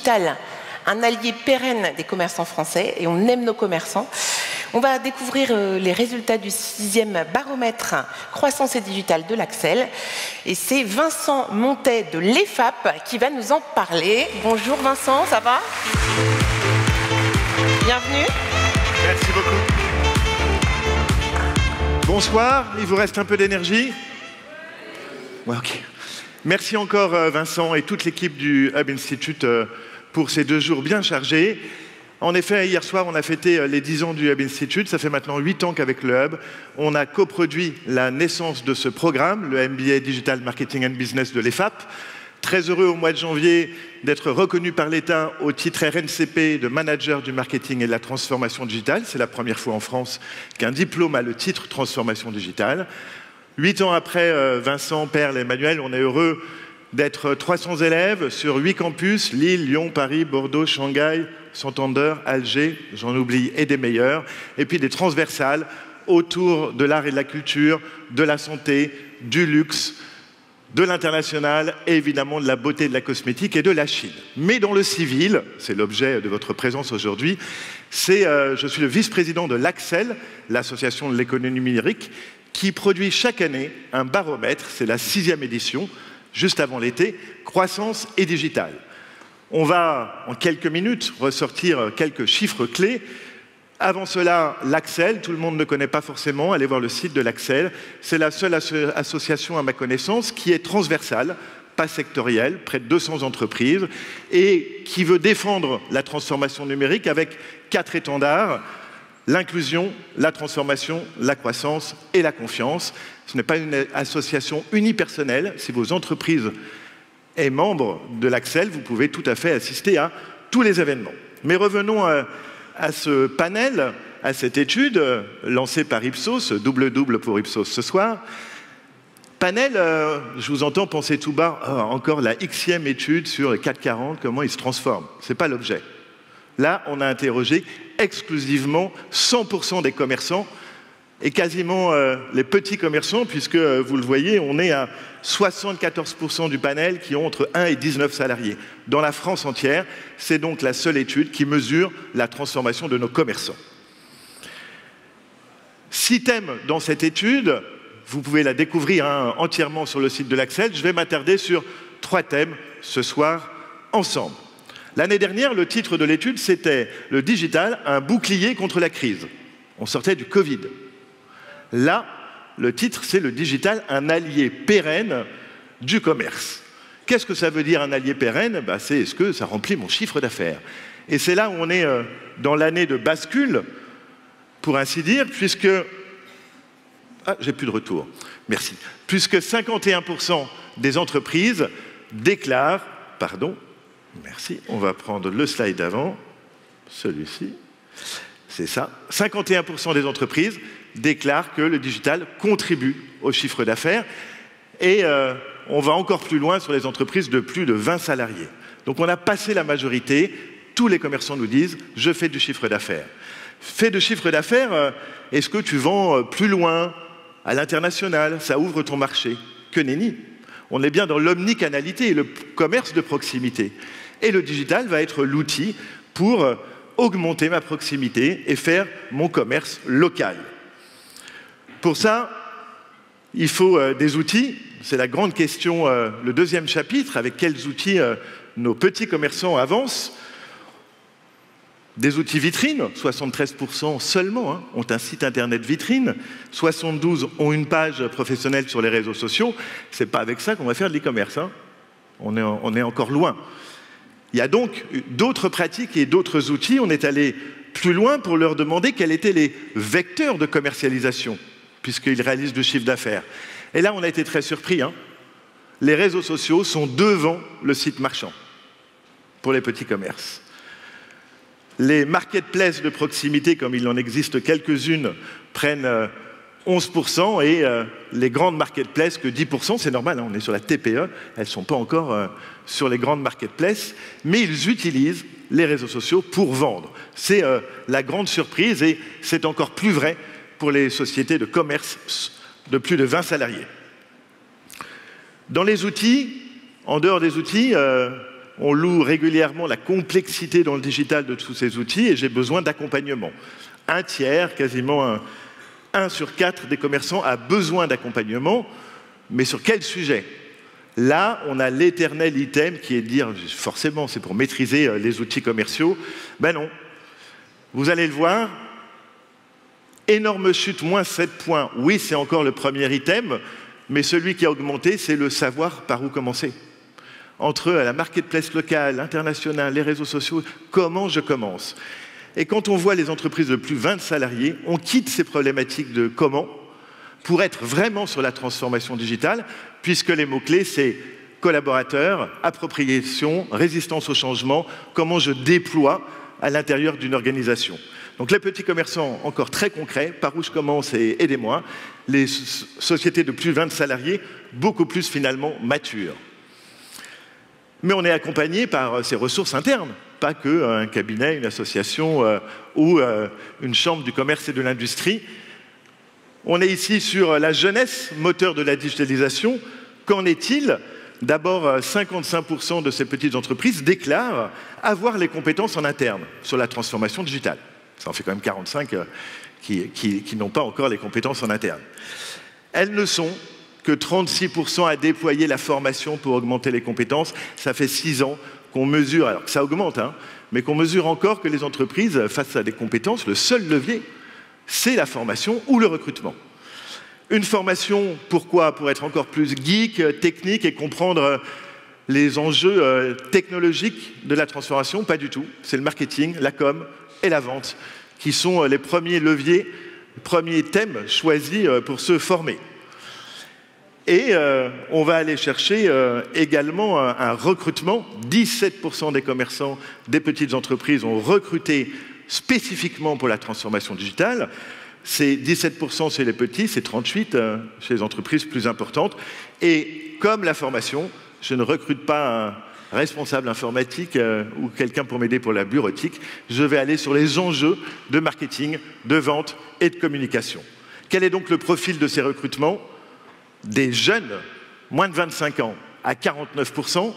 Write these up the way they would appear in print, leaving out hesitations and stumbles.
digital, un allié pérenne des commerçants français, et on aime nos commerçants. On va découvrir les résultats du 6e baromètre croissance et digital de l'Axel. Et c'est Vincent Montet de l'EFAP qui va nous en parler. Bonjour Vincent, ça va? Bienvenue. Merci beaucoup. Bonsoir, il vous reste un peu d'énergie? Ouais, ok. Merci encore Vincent et toute l'équipe du Hub Institute pour ces 2 jours bien chargés. En effet, hier soir, on a fêté les 10 ans du Hub Institute. Ça fait maintenant 8 ans qu'avec le Hub, on a coproduit la naissance de ce programme, le MBA Digital Marketing and Business de l'EFAP. Très heureux au mois de janvier d'être reconnu par l'État au titre RNCP de manager du marketing et de la transformation digitale. C'est la première fois en France qu'un diplôme a le titre transformation digitale. 8 ans après Vincent, Perle et Emmanuel, on est heureux d'être 300 élèves sur 8 campus, Lille, Lyon, Paris, Bordeaux, Shanghai, Santander, Alger, j'en oublie, et des meilleurs, et puis des transversales autour de l'art et de la culture, de la santé, du luxe, de l'international et évidemment de la beauté, de la cosmétique et de la Chine. Mais dans le civil, c'est l'objet de votre présence aujourd'hui, je suis le vice-président de l'Axel, l'association de l'économie numérique, qui produit chaque année un baromètre, c'est la 6e édition, juste avant l'été, croissance et digital. On va, en quelques minutes, ressortir quelques chiffres clés. Avant cela, l'Axel, tout le monde ne connaît pas forcément, allez voir le site de l'Axel. C'est la seule association, à ma connaissance, qui est transversale, pas sectorielle, près de 200 entreprises, et qui veut défendre la transformation numérique avec 4 étendards: l'inclusion, la transformation, la croissance et la confiance. Ce n'est pas une association unipersonnelle. Si vos entreprises est membre de l'Axel, vous pouvez tout à fait assister à tous les événements. Mais revenons à ce panel, à cette étude lancée par Ipsos, double pour Ipsos ce soir. Panel, je vous entends penser tout bas, encore la Xème étude sur le CAC 40, comment il se transforme. Ce n'est pas l'objet. Là, on a interrogé exclusivement 100% des commerçants et quasiment les petits commerçants, puisque vous le voyez, on est à 74% du panel qui ont entre 1 et 19 salariés. Dans la France entière, c'est donc la seule étude qui mesure la transformation de nos commerçants. 6 thèmes dans cette étude, vous pouvez la découvrir entièrement sur le site de l'Axel. Je vais m'attarder sur 3 thèmes ce soir ensemble. L'année dernière, le titre de l'étude, c'était « Le digital, un bouclier contre la crise ». On sortait du Covid. Là, le titre, c'est « Le digital, un allié pérenne du commerce ». Qu'est-ce que ça veut dire un allié pérenne? C'est est-ce que ça remplit mon chiffre d'affaires? Et c'est là où on est dans l'année de bascule, pour ainsi dire, puisque... Ah, j'ai plus de retour. Merci. Puisque 51% des entreprises déclarent... Pardon. Merci. On va prendre le slide d'avant. Celui-ci. C'est ça. 51% des entreprises déclarent que le digital contribue au chiffre d'affaires. Et on va encore plus loin sur les entreprises de plus de 20 salariés. Donc on a passé la majorité. Tous les commerçants nous disent « je fais du chiffre d'affaires ». Fais de chiffre d'affaires, est-ce que tu vends plus loin, à l'international? Ça ouvre ton marché. Que nenni. On est bien dans l'omnicanalité et le commerce de proximité. Et le digital va être l'outil pour augmenter ma proximité et faire mon commerce local. Pour ça, il faut des outils. C'est la grande question, le 2e chapitre, avec quels outils nos petits commerçants avancent. Des outils vitrines, 73% seulement ont un site internet vitrine, 72% ont une page professionnelle sur les réseaux sociaux. Ce n'est pas avec ça qu'on va faire de l'e-commerce. On est encore loin. Il y a donc d'autres pratiques et d'autres outils. On est allé plus loin pour leur demander quels étaient les vecteurs de commercialisation, puisqu'ils réalisent du chiffre d'affaires. Et là, on a été très surpris. Les réseaux sociaux sont devant le site marchand pour les petits commerces. Les marketplaces de proximité, comme il en existe quelques-unes, prennent 11% et les grandes marketplaces que 10%, c'est normal, on est sur la TPE, elles ne sont pas encore sur les grandes marketplaces, mais ils utilisent les réseaux sociaux pour vendre. C'est la grande surprise et c'est encore plus vrai pour les sociétés de commerce de plus de 20 salariés. Dans les outils, en dehors des outils, on loue régulièrement la complexité dans le digital de tous ces outils et j'ai besoin d'accompagnement. Un tiers, quasiment un sur 4 des commerçants a besoin d'accompagnement, mais sur quel sujet? Là, on a l'éternel item qui est de dire, forcément, c'est pour maîtriser les outils commerciaux. Ben non. Vous allez le voir, énorme chute, moins 7 points. Oui, c'est encore le premier item, mais celui qui a augmenté, c'est le savoir par où commencer. Entre la marketplace locale, internationale, les réseaux sociaux, comment je commence? Et quand on voit les entreprises de plus de 20 salariés, on quitte ces problématiques de comment pour être vraiment sur la transformation digitale, puisque les mots-clés, c'est collaborateurs, appropriation, résistance au changement, comment je déploie à l'intérieur d'une organisation. Donc les petits commerçants, encore très concrets, par où je commence et aidez-moi. Les sociétés de plus de 20 salariés, beaucoup plus finalement matures. Mais on est accompagné par ces ressources internes, pas qu'un cabinet, une association ou une chambre du commerce et de l'industrie. On est ici sur la jeunesse, moteur de la digitalisation. Qu'en est-il? D'abord, 55% de ces petites entreprises déclarent avoir les compétences en interne sur la transformation digitale. Ça en fait quand même 45 qui n'ont pas encore les compétences en interne. Elles ne sont que 36% à déployer la formation pour augmenter les compétences. Ça fait 6 ans qu'on mesure, alors que ça augmente, hein, mais qu'on mesure encore que les entreprises, face à des compétences, le seul levier, c'est la formation ou le recrutement. Une formation, pourquoi? Pour être encore plus geek, technique et comprendre les enjeux technologiques de la transformation? Pas du tout. C'est le marketing, la com et la vente qui sont les premiers leviers, les premiers thèmes choisis pour se former. Et on va aller chercher également un recrutement. 17% des commerçants des petites entreprises ont recruté spécifiquement pour la transformation digitale. C'est 17% chez les petits, c'est 38% chez les entreprises plus importantes. Et comme la formation, je ne recrute pas un responsable informatique ou quelqu'un pour m'aider pour la bureautique. Je vais aller sur les enjeux de marketing, de vente et de communication. Quel est donc le profil de ces recrutements? Des jeunes, moins de 25 ans, à 49%.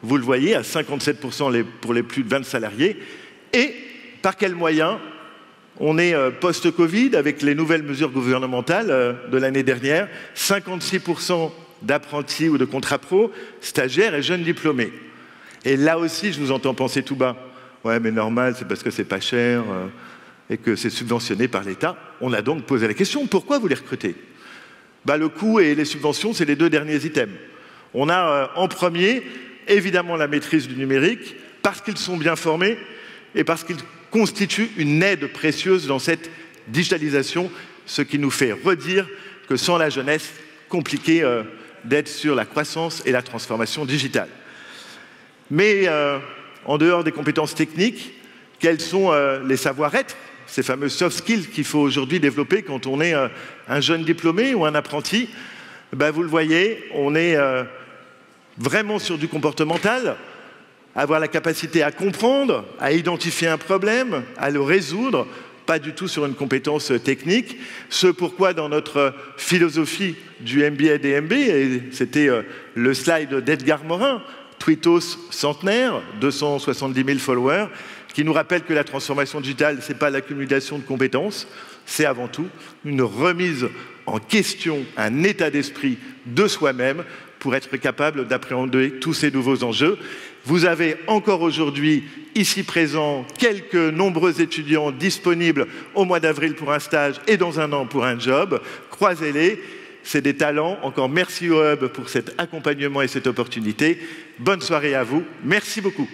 Vous le voyez, à 57% pour les plus de 20 salariés. Et par quels moyens? On est post-Covid avec les nouvelles mesures gouvernementales de l'année dernière. 56% d'apprentis ou de contrats pro, stagiaires et jeunes diplômés. Et là aussi, je vous entends penser tout bas. Ouais, mais normal, c'est parce que c'est pas cher et que c'est subventionné par l'État. On a donc posé la question, pourquoi vous les recrutez? Le coût et les subventions, c'est les 2 derniers items. On a en premier, évidemment, la maîtrise du numérique, parce qu'ils sont bien formés et parce qu'ils constituent une aide précieuse dans cette digitalisation, ce qui nous fait redire que sans la jeunesse, compliqué d'être sur la croissance et la transformation digitale. Mais en dehors des compétences techniques, quels sont les savoir-être, ces fameux soft skills qu'il faut aujourd'hui développer quand on est un jeune diplômé ou un apprenti? Vous le voyez, on est vraiment sur du comportemental, avoir la capacité à comprendre, à identifier un problème, à le résoudre, pas du tout sur une compétence technique. Ce pourquoi dans notre philosophie du MBA DMB, et c'était le slide d'Edgar Morin, Twittos centenaire, 270 000 followers, qui nous rappelle que la transformation digitale, ce n'est pas l'accumulation de compétences, c'est avant tout une remise en question, un état d'esprit de soi-même pour être capable d'appréhender tous ces nouveaux enjeux. Vous avez encore aujourd'hui, ici présents, quelques nombreux étudiants disponibles au mois d'avril pour un stage et dans un an pour un job. Croisez-les, c'est des talents. Encore merci au Hub pour cet accompagnement et cette opportunité. Bonne soirée à vous. Merci beaucoup.